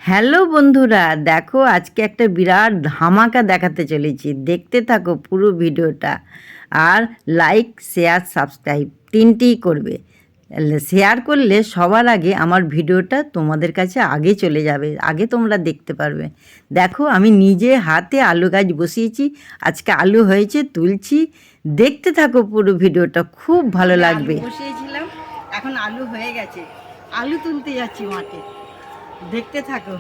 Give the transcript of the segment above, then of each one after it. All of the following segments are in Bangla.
হ্যালো বন্ধুরা, দেখো আজকে একটা বিরাট ধামাকা দেখাতে চলেছি। দেখতে থাকো পুরো ভিডিওটা। আর লাইক, শেয়ার, সাবস্ক্রাইব তিনটেই করবে। শেয়ার করলে সবার আগে আমার ভিডিওটা তোমাদের কাছে আগে চলে যাবে, আগে তোমরা দেখতে পারবে। দেখো আমি নিজে হাতে আলু গাছ বসিয়েছি, আজকে আলু হয়েছে, তুলছি। দেখতে থাকো পুরো ভিডিওটা, খুব ভালো লাগবে। বসিয়েছিলাম, এখন আলু হয়ে গেছে, আলু তুলতে যাচ্ছি মাঠে। দেখতে থাকো।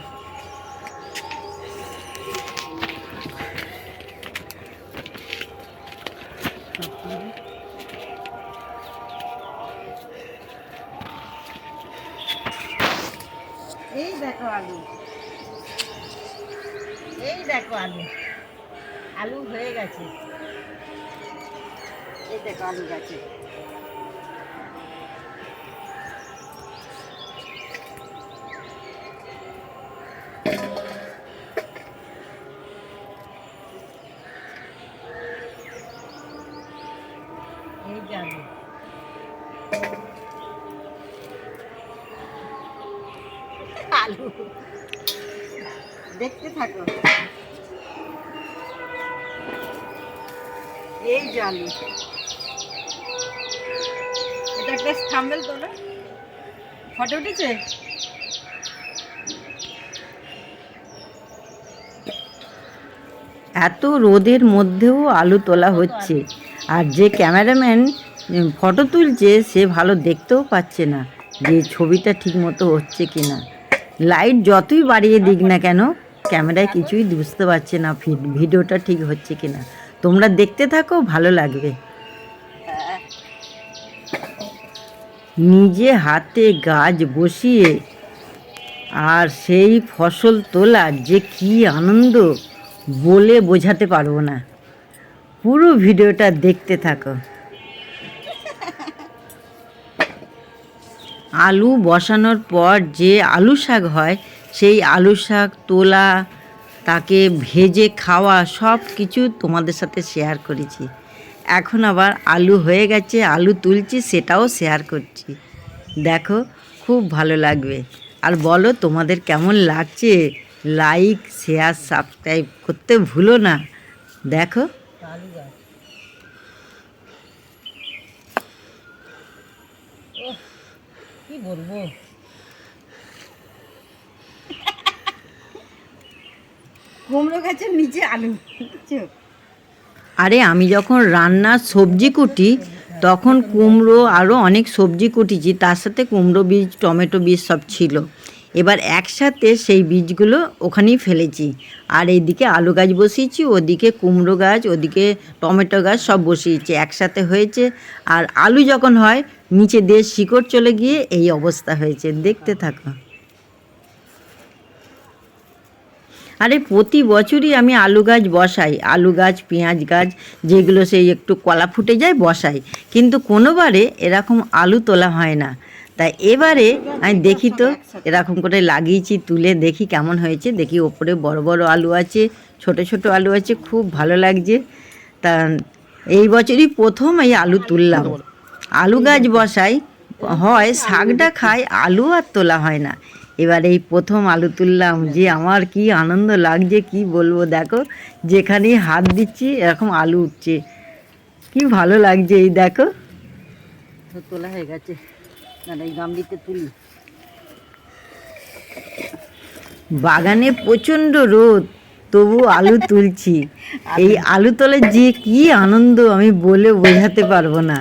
এই দেখো আলু, এই দেখো আলু, আলু হয়ে গেছে। এই দেখো আলু গাছে। এই যে আলু, আলু দেখতে থাকো। এই যে আলু, এটা একটা থাম্বনেল তো না, ফটো উঠেছে। এত রোদের মধ্যেও আলু তোলা হচ্ছে, আর যে ক্যামেরাম্যান ফটো তুলছে সে ভালো দেখতেও পাচ্ছে না যে ছবিটা ঠিক মতো হচ্ছে কি না। লাইট যতই বাড়িয়ে দিক না কেন, ক্যামেরায় কিছুই বুঝতে পারছে না ভিডিওটা ঠিক হচ্ছে কি না। তোমরা দেখতে থাকো, ভালো লাগবে। নিজে হাতে গাছ বসিয়ে আর সেই ফসল তোলার যে কী আনন্দ বলে বোঝাতে পারবো না। পুরো ভিডিওটা দেখতে থাকো। আলু বসানোর পর যে আলু শাক হয়, সেই আলু শাক তোলা, তাকে ভেজে খাওয়া, সব কিছু তোমাদের সাথে শেয়ার করেছি। এখন আবার আলু হয়ে গেছে, আলু তুলছি, সেটাও শেয়ার করছি। দেখো, খুব ভালো লাগবে। আর বলো তোমাদের কেমন লাগছে। লাইক, শেয়ার, সাবস্ক্রাইব করতে ভুলো না। দেখো আলু গাছ, কি বলবো, কুমড়ো গাছের নিচে আলু। আরে আমি যখন রান্নার সবজি কুটি তখন কুমড়ো আরও অনেক সবজি কুটিছি, তার সাথে কুমড়ো বীজ, টমেটো বীজ সব ছিল। এবার একসাথে সেই বীজগুলো ওখানেই ফেলেছি। আর এইদিকে আলু গাছ বসিয়েছি, ওদিকে কুমড়ো গাছ, ওদিকে টমেটো গাছ সব বসিয়েছি, একসাথে হয়েছে। আর আলু যখন হয়, নিচে দিয়ে শিকড় চলে গিয়ে এই অবস্থা হয়েছে। দেখতে থাকো। আরে প্রতি বছরই আমি আলু গাছ বসাই, আলু গাছ, পেঁয়াজ গাছ, যেগুলো সেই একটু কলা ফুটে যায় বসাই, কিন্তু কোনোবারে এরকম আলু তোলা হয় না। তাই এবারে আমি দেখি তো এরকম করে লাগিয়েছি, তুলে দেখি কেমন হয়েছে। দেখি ওপরে বড় বড় আলু আছে, ছোট ছোট আলু আছে, খুব ভালো লাগছে। তা এই বছরই প্রথম এই আলু তুললাম। আলু গাছ বসাই, হয় শাকটা খাই, আলু আর তোলা হয় না। এবার এই প্রথম আলু তুললাম, যে আমার কি আনন্দ লাগছে কি বলবো। দেখো যেখানেই হাত দিচ্ছি এরকম আলু উঠছে, কি ভালো লাগছে। এই দেখো তোলা হয়ে গেছে, না এই গামলিতে তুলি। বাগানে প্রচণ্ড রোদ, তবু আলু তুলছি। এই আলু তোলে যে কি আনন্দ আমি বলে বোঝাতে পারবো না।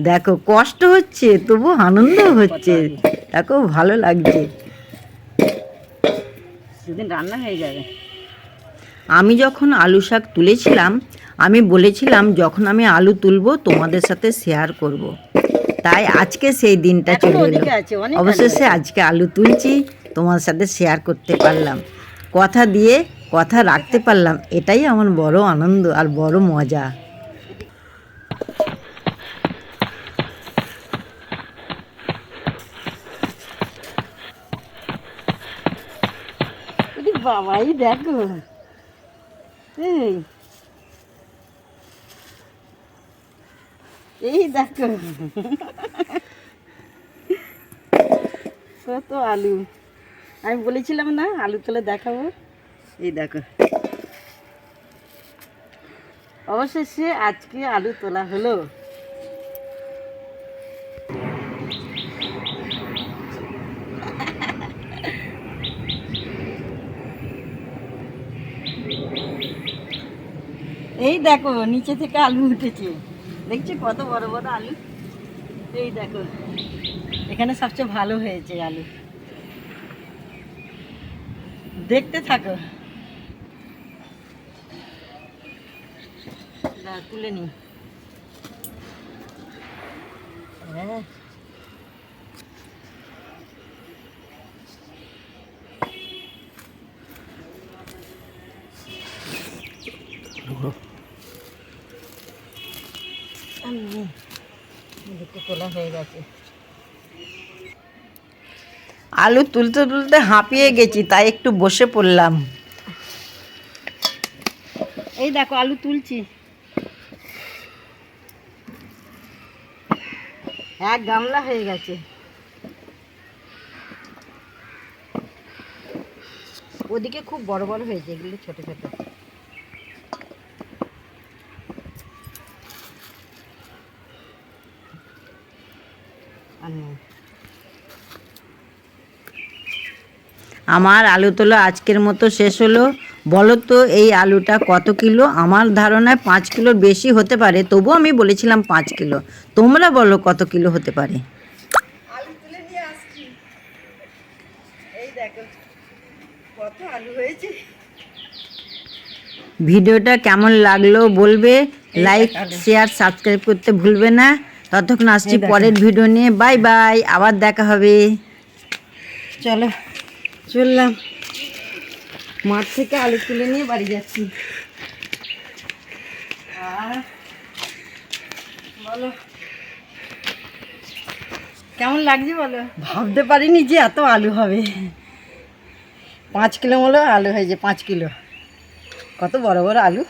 দেখো কষ্ট হচ্ছে তবু আনন্দ হচ্ছে, দেখো ভালো লাগছে। সেদিন রান্না হয়ে যাবে। আমি যখন আলু শাক তুলেছিলাম, আমি বলেছিলাম যখন আমি আলু তুলবো তোমাদের সাথে শেয়ার করব। তাই আজকে সেই দিনটা চলে এলো। অবশেষে আজকে আলু তুলছি, তোমার সাথে শেয়ার করতে পারলাম। কথা দিয়ে কথা রাখতে পারলাম, এটাই আমার বড় আনন্দ আর বড় মজা। বাবাই দেখো, এই দেখো কত আলু। আমি বলেছিলাম না আলু তোলা দেখাবো, এই দেখো অবশেষে আজকে আলু তোলা হলো। এই দেখো নিচে থেকে আলু উঠেছে, দেখছি কত বড় বড় আলু। এই দেখো এখানে সবচেয়ে ভালো হয়েছে আলু, দেখতে থাকো। তুলে নি, হ্যাঁ তোলা হয়ে গেছে। আলু তুলতে তুলতে হাঁপিয়ে গেছি, তাই একটু বসে পড়লাম। এই দেখো আলু তুলছি, এক গামলা হয়ে গেছে। ওদিকে খুব বড় বড় হয়েছে, এগুলো ছোট ছোট। আমার আলু তোলা আজকের মতো শেষ হলো। বলো তো এই আলুটা কত কিলো? আমার ধারণায় 5 কিলোর বেশি হতে পারে, তবু আমি বলেছিলাম 5 কিলো। তোমরা বলো কত কিলো হতে পারে? আলু তুলে নিয়ে আসছি, এই দেখো কত আলু হয়েছে। ভিডিওটা কেমন লাগলো বলবে, লাইক শেয়ার সাবস্ক্রাইব করতে ভুলবে না। ততক্ষণ আসছি পরের ভিডিও নিয়ে। বাই বাই, আবার দেখা হবে। চলো চললাম, মাঠ থেকে আলু তুলে নিয়ে বাড়ি যাচ্ছি। বলো কেমন লাগছে বলো। ভাবতে পারিনি যে এত আলু হবে। 5 কিলো মতো আলু হয়েছে, 5 কিলো। কত বড় বড় আলু,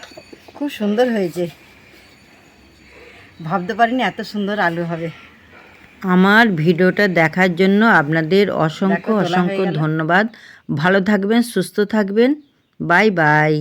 খুব সুন্দর হয়েছে। ভাবতে পারিনি এত সুন্দর আলু হবে। আমার ভিডিওটা দেখার জন্য আপনাদের অসংখ্য অসংখ্য ধন্যবাদ। ভালো থাকবেন, সুস্থ থাকবেন। Bye bye.